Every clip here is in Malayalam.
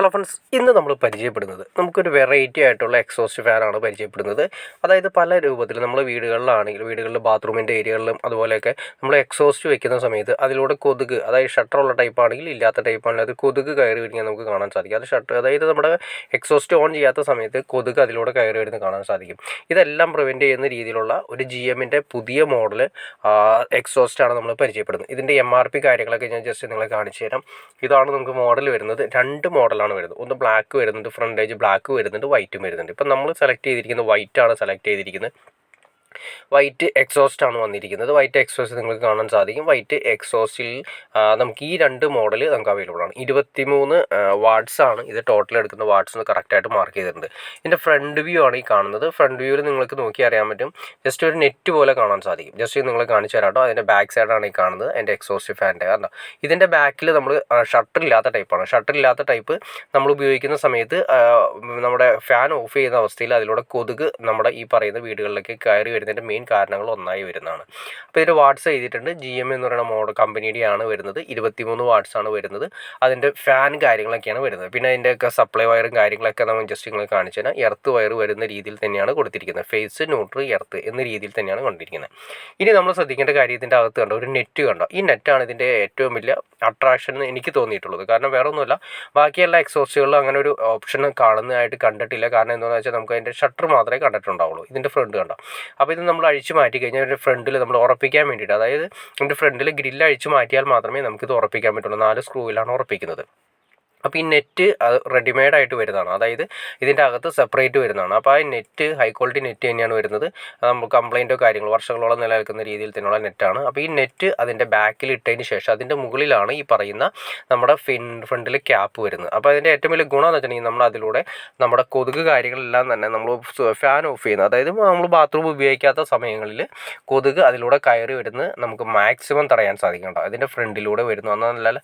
ഹലോ ഫ്രണ്ട്സ്, ഇന്ന് നമ്മൾ പരിചയപ്പെടുന്നത് നമുക്കൊരു വെറൈറ്റി ആയിട്ടുള്ള എക്സോസ്റ്റ് ഫാനാണ് പരിചയപ്പെടുന്നത്. അതായത് പല രൂപത്തിൽ നമ്മൾ വീടുകളിൽ ബാത്റൂമിൻ്റെ ഏരിയകളിലും അതുപോലെയൊക്കെ നമ്മൾ എക്സോസ്റ്റ് വെക്കുന്ന സമയത്ത് അതിലൂടെ കൊതുക്, അതായത് ഷട്ടറുള്ള ടൈപ്പ് ആണെങ്കിൽ ഇല്ലാത്ത ടൈപ്പ് ആണെങ്കിൽ അത് കൊതുക് കയറി വരുന്നത് നമുക്ക് കാണാൻ സാധിക്കും. അത് അതായത് നമ്മുടെ എക്സോസ്റ്റ് ഓൺ ചെയ്യാത്ത സമയത്ത് കൊതുക് അതിലൂടെ കയറി വരുന്നത് കാണാൻ സാധിക്കും. ഇതെല്ലാം പ്രിവെൻറ്റ് ചെയ്യുന്ന രീതിയിലുള്ള ഒരു GMൻ്റെ പുതിയ മോഡൽ എക്സോസ്റ്റാണ് നമ്മൾ പരിചയപ്പെടുന്നത്. ഇതിൻ്റെ MRP കാര്യങ്ങളൊക്കെ ഞാൻ ജസ്റ്റ് നിങ്ങളെ കാണിച്ചു തരാം. ഇതാണ് നമുക്ക് മോഡൽ വരുന്നത്. രണ്ട് മോഡലാണ് വരുന്നത്. ഒന്ന് ബ്ലാക്ക് വരുന്നുണ്ട്, ഫ്രണ്ട് ഏജ് ബ്ലാക്ക് വരുന്നുണ്ട്, വൈറ്റും വരുന്നുണ്ട്. ഇപ്പം നമ്മൾ സെലക്ട് ചെയ്തിരിക്കുന്നത് വൈറ്റാണ് സെലക്ട് ചെയ്തിരിക്കുന്നത്. വൈറ്റ് എക്സോസ്റ്റ് ആണ് വന്നിരിക്കുന്നത്. വൈറ്റ് എക്സോസ്റ്റ് നിങ്ങൾക്ക് കാണാൻ സാധിക്കും. വൈറ്റ് എക്സോസ്റ്റിൽ നമുക്ക് ഈ രണ്ട് മോഡൽ നമുക്ക് അവൈലബിൾ ആണ്. 23 വാട്ട്സ് ആണ് ഇത് ടോട്ടൽ എടുക്കുന്ന വാട്ട്സ് കറക്റ്റായിട്ട് മാർക്ക് ചെയ്തിട്ടുണ്ട്. ഇതിൻ്റെ ഫ്രണ്ട് വ്യൂ ആണ് ഈ കാണുന്നത്. ഫ്രണ്ട് വ്യൂവിൽ നിങ്ങൾക്ക് നോക്കി അറിയാൻ പറ്റും. ജസ്റ്റ് ഒരു നെറ്റ് പോലെ കാണാൻ സാധിക്കും. ജസ്റ്റ് നിങ്ങൾ കാണിച്ചു തരാം കേട്ടോ. അതിൻ്റെ ബാക്ക് സൈഡാണ് ഈ കാണുന്നത്, എൻ്റെ എക്സോസ്റ്റ് ഫാൻ്റെ. കാരണം ഇതിൻ്റെ ബാക്കിൽ നമ്മൾ ഷട്ടറില്ലാത്ത ടൈപ്പാണ്. ഷട്ടറില്ലാത്ത ടൈപ്പ് നമ്മൾ ഉപയോഗിക്കുന്ന സമയത്ത് നമ്മുടെ ഫാൻ ഓഫ് ചെയ്യുന്ന അവസ്ഥയിൽ അതിലൂടെ കൊതുക് നമ്മുടെ ഈ പറയുന്ന വീടുകളിലേക്ക് കയറി വരുന്നതിൻ്റെ മെയിൻ കാരണങ്ങൾ ഒന്നായി വരുന്നതാണ്. അപ്പോൾ ഇതിൻ്റെ വാട്ട്സ് എഴുതിയിട്ടുണ്ട്. GM എന്ന് പറയുന്ന മോഡൽ കമ്പനിയുടെയാണ് വരുന്നത്. 23 വാട്ട്സ് ആണ് വരുന്നത്. അതിൻ്റെ ഫാൻ കാര്യങ്ങളൊക്കെയാണ് വരുന്നത്. പിന്നെ അതിൻ്റെയൊക്കെ സപ്ലൈ വയറും കാര്യങ്ങളൊക്കെ നമ്മൾ ജസ്റ്റ് നിങ്ങൾ കാണിച്ചു തരാം. എർത്ത് വയർ വരുന്ന രീതിയിൽ തന്നെയാണ് കൊടുത്തിരിക്കുന്നത്. ഫേസ്, ന്യൂട്രൽ, എർത്ത് എന്ന രീതിയിൽ തന്നെയാണ് കൊണ്ടിരിക്കുന്നത്. ഇനി നമ്മൾ ശ്രദ്ധിക്കേണ്ട കാര്യം, ഇതിൻ്റെ അകത്ത് കണ്ടോ ഒരു നെറ്റ് കണ്ടോ. ഈ നെറ്റാണ് ഇതിൻ്റെ ഏറ്റവും വലിയ അട്രാക്ഷൻ എന്ന് എനിക്ക് തോന്നിയിട്ടുള്ളത്. കാരണം വേറെ ഒന്നുമില്ല, ബാക്കിയെല്ലാ എക്സോസ്റ്റുകളിലും അങ്ങനെ ഒരു ഓപ്ഷൻ കാണുന്നതായിട്ട് കണ്ടിട്ടില്ല. കാരണം എന്താണെന്ന് വെച്ചാൽ നമുക്ക് അതിൻ്റെ ഷട്ടർ മാത്രമേ കണ്ടിട്ടുണ്ടാവുള്ളൂ. ഇതിൻ്റെ ഫ്രണ്ട് കണ്ടോ. അപ്പോൾ ഇത് നമ്മൾ അഴിച്ചു മാറ്റി കഴിഞ്ഞാൽ ഒരു ഫ്രണ്ടിൽ നമ്മൾ ഉറപ്പിക്കാൻ വേണ്ടിയിട്ട്, അതായത് ഇതിൻ്റെ ഫ്രണ്ടിൽ ഗ്രില്ല് അഴിച്ചു മാറ്റിയാൽ മാത്രമേ നമുക്കിത് ഉറപ്പിക്കാൻ പറ്റുള്ളൂ. 4 സ്ക്രൂവിലാണ് ഉറപ്പിക്കുന്നത്. അപ്പോൾ ഈ നെറ്റ് അത് റെഡിമെയ്ഡ് ആയിട്ട് വരുന്നതാണ്. അതായത് ഇതിൻ്റെ അകത്ത് സെപ്പറേറ്റ് വരുന്നതാണ്. അപ്പോൾ ആ നെറ്റ് ഹൈ ക്വാളിറ്റി നെറ്റ് തന്നെയാണ് വരുന്നത്. നമുക്ക് കംപ്ലൈൻറ്റോ കാര്യങ്ങൾ വർഷങ്ങളോളം നിലനിൽക്കുന്ന രീതിയിൽ തന്നെയുള്ള നെറ്റാണ്. അപ്പോൾ ഈ നെറ്റ് അതിൻ്റെ ബാക്കിൽ ഇട്ടതിന് ശേഷം അതിൻ്റെ മുകളിലാണ് ഈ പറയുന്ന നമ്മുടെ ഫ്രണ്ടിൽ ക്യാപ്പ് വരുന്നത്. അപ്പോൾ അതിൻ്റെ ഏറ്റവും വലിയ ഗുണം എന്ന് വെച്ചിട്ടുണ്ടെങ്കിൽ നമ്മൾ അതിലൂടെ നമ്മുടെ കൊതുക് കാര്യങ്ങളെല്ലാം തന്നെ നമ്മൾ ഫാൻ ഓഫ് ചെയ്യുന്നത്, അതായത് നമ്മൾ ബാത്റൂം ഉപയോഗിക്കാത്ത സമയങ്ങളിൽ കൊതുക് അതിലൂടെ കയറി വരുന്നത് നമുക്ക് മാക്സിമം തടയാൻ സാധിക്കും. അതിൻ്റെ ഫ്രണ്ടിലൂടെ വരുന്നു. എന്നാൽ നല്ല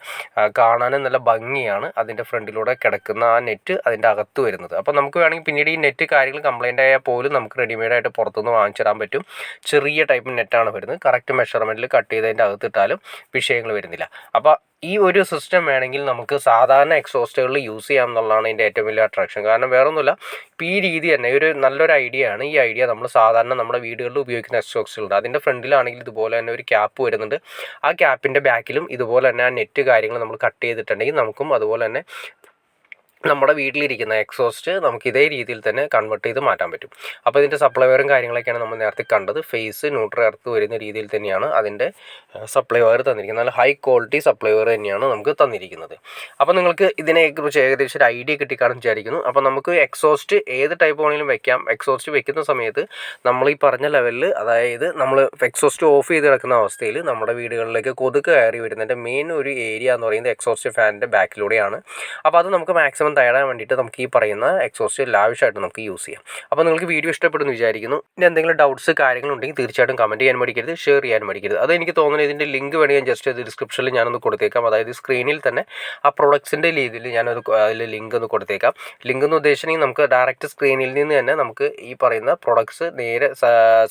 കാണാനും നല്ല ഭംഗിയാണ് അതിൻ്റെ ഫ്രണ്ടിലൂടെ കിടക്കുന്ന ആ നെറ്റ് അതിൻ്റെ അകത്ത് വരുന്നത്. അപ്പോൾ നമുക്ക് വേണമെങ്കിൽ പിന്നീട് ഈ നെറ്റ് കാര്യങ്ങൾ കംപ്ലൈൻ്റ് ആയാൽ പോലും നമുക്ക് റെഡിമെയ്ഡായിട്ട് പുറത്തുനിന്ന് വാങ്ങിച്ചു തരാൻ പറ്റും. ചെറിയ ടൈപ്പ് നെറ്റാണ് വരുന്നത്. കറക്റ്റ് മെഷർമെൻറ്റിൽ കട്ട് ചെയ്തതിൻ്റെ അകത്തിട്ടാലും വിഷയങ്ങൾ വരുന്നില്ല. അപ്പോൾ ഈ ഒരു സിസ്റ്റം വേണമെങ്കിൽ നമുക്ക് സാധാരണ എക്സോസ്റ്റുകളിൽ യൂസ് ചെയ്യാം എന്നുള്ളതാണ് ഇതിൻ്റെ ഏറ്റവും വലിയ അട്രാക്ഷൻ. കാരണം വേറെ ഒന്നുമില്ല, ഇപ്പോൾ ഈ രീതി തന്നെ ഒരു നല്ലൊരു ഐഡിയ ആണ്. ഈ ഐഡിയ നമ്മൾ സാധാരണ നമ്മുടെ വീടുകളിൽ ഉപയോഗിക്കുന്ന എക്സോസ്റ്റുകളുണ്ട്. അതിൻ്റെ ഫ്രണ്ടിലാണെങ്കിൽ ഇതുപോലെ തന്നെ ഒരു ക്യാപ്പ് വരുന്നുണ്ട്. ആ ക്യാപ്പിൻ്റെ ബാക്കിലും ഇതുപോലെ തന്നെ ആ നെറ്റ് കാര്യങ്ങൾ നമ്മൾ കട്ട് ചെയ്തിട്ടുണ്ടെങ്കിൽ നമുക്കും അതുപോലെ തന്നെ നമ്മുടെ വീട്ടിലിരിക്കുന്ന എക്സോസ്റ്റ് നമുക്ക് ഇതേ രീതിയിൽ തന്നെ കൺവേർട്ട് ചെയ്ത് മാറ്റാൻ പറ്റും. അപ്പോൾ ഇതിൻ്റെ സപ്ലൈ വയറും കാര്യങ്ങളൊക്കെയാണ് നമ്മൾ നേരത്തെ കണ്ടത്. ഫേസ്, ന്യൂട്രൽ, എർത്ത് വരുന്ന രീതിയിൽ തന്നെയാണ് അതിൻ്റെ സപ്ലൈ വയർ തന്നിരിക്കുന്നത്. നല്ല ഹൈ ക്വാളിറ്റി സപ്ലൈ വയർ തന്നെയാണ് നമുക്ക് തന്നിരിക്കുന്നത്. അപ്പോൾ നിങ്ങൾക്ക് ഇതിനെക്കുറിച്ച് ഏകദേശം ഒരു ഐഡിയ കിട്ടിക്കാണെന്ന് വിചാരിക്കുന്നു. അപ്പോൾ നമുക്ക് എക്സോസ്റ്റ് ഏത് ടൈപ്പ് വേണമെങ്കിലും വെക്കാം. എക്സോസ്റ്റ് വെക്കുന്ന സമയത്ത് നമ്മൾ ഈ പറഞ്ഞ ലെവലിൽ, അതായത് നമ്മൾ എക്സോസ്റ്റ് ഓഫ് ചെയ്ത് കിടക്കുന്ന അവസ്ഥയിൽ നമ്മുടെ വീടുകളിലേക്ക് കൊതുക് കയറി വരുന്നതിൻ്റെ മെയിൻ ഒരു ഏരിയ എന്ന് പറയുന്നത് എക്സോസ്റ്റ് ഫാനിൻ്റെ ബാക്കിലൂടെയാണ്. അപ്പോൾ അത് നമുക്ക് മാക്സിമം തയ്യാറാൻ വേണ്ടിയിട്ട് നമുക്ക് ഈ പറയുന്ന എക്സോസ്റ്റ് ലാവിഷായിട്ട് നമുക്ക് യൂസ് ചെയ്യാം. അപ്പോൾ നിങ്ങൾക്ക് വീഡിയോ ഇഷ്ടപ്പെടുന്നു വിചാരിക്കുന്നു. ഇനി എന്തെങ്കിലും ഡൗട്ട്സ് കാര്യങ്ങളുണ്ടെങ്കിൽ തീർച്ചയായിട്ടും കമൻറ്റ് ചെയ്യാൻ മടിക്കരുത്, ഷെയർ ചെയ്യാൻ മടിക്കരുത്. അത് എനിക്ക് തോന്നുന്നത് ഇതിൻ്റെ ലിങ്ക് വേണമെങ്കിൽ ജസ്റ്റ് ഡിസ്ക്രിപ്ഷനിൽ ഞാനൊന്ന് കൊടുത്തേക്കാം. അതായത് സ്ക്രീനിൽ തന്നെ ആ പ്രൊഡക്ട്സിൻ്റെ രീതിയിൽ ഞാനത് അതിൽ ലിങ്ക് ഒന്ന് കൊടുത്തേക്കാം. ലിങ്ക് എന്ന് ഉദ്ദേശിച്ചിട്ടുണ്ടെങ്കിൽ നമുക്ക് ഡയറക്റ്റ് സ്ക്രീനിൽ നിന്ന് തന്നെ നമുക്ക് ഈ പറയുന്ന പ്രൊഡക്ട്സ് നേരെ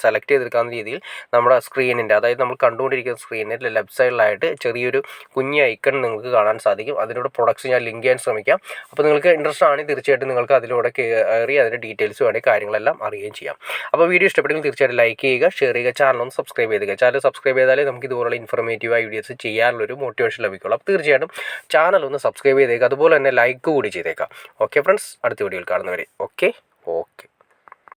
സെലക്ട് ചെയ്തെടുക്കാവുന്ന രീതിയിൽ നമ്മുടെ സ്ക്രീനിൻ്റെ, അതായത് നമ്മൾ കണ്ടുകൊണ്ടിരിക്കുന്ന സ്ക്രീനിൻ്റെ ലെഫ്റ്റ് സൈഡിലായിട്ട് ചെറിയൊരു കുഞ്ഞ് ഐക്കൺ നിങ്ങൾക്ക് കാണാൻ സാധിക്കും. അതിലൂടെ പ്രൊഡക്ട്സ് ഞാൻ ലിങ്ക് ചെയ്യാൻ ശ്രമിക്കാം. അപ്പോൾ നിങ്ങൾക്ക് ഇൻട്രസ്റ്റ് ആണെങ്കിൽ തീർച്ചയായിട്ടും നിങ്ങൾക്ക് അതിലൂടെ കയറി അതിൻ്റെ ഡീറ്റെയിൽസ് വേണമെങ്കിൽ കാര്യങ്ങളെല്ലാം അറിയുകയും ചെയ്യാം. അപ്പോൾ വീഡിയോ ഇഷ്ടപ്പെട്ടെങ്കിൽ തീർച്ചയായിട്ടും ലൈക്ക് ചെയ്യുക, ഷെയർ ചെയ്യുക, ചാനലൊന്ന് സബ്സ്ക്രൈബ് ചെയ്തുക. ചാനൽ സബ്സ്ക്രൈബ് ചെയ്താലേ നമുക്ക് ഇതുപോലുള്ള ഇൻഫോർമേറ്റീവായ വീഡിയോസ് ചെയ്യാനുള്ളൊരു മോട്ടിവേഷൻ ലഭിക്കുള്ളൂ. അപ്പോൾ തീർച്ചയായിട്ടും ചാനലൊന്ന് സബ്സ്ക്രൈബ് ചെയ്തേക്കുക, അതുപോലെ തന്നെ ലൈക്ക് കൂടി ചെയ്തേക്കാം. ഓക്കെ ഫ്രണ്ട്സ്, അടുത്ത വീഡിയോയിൽ കാണുന്നവരെ ഓക്കെ.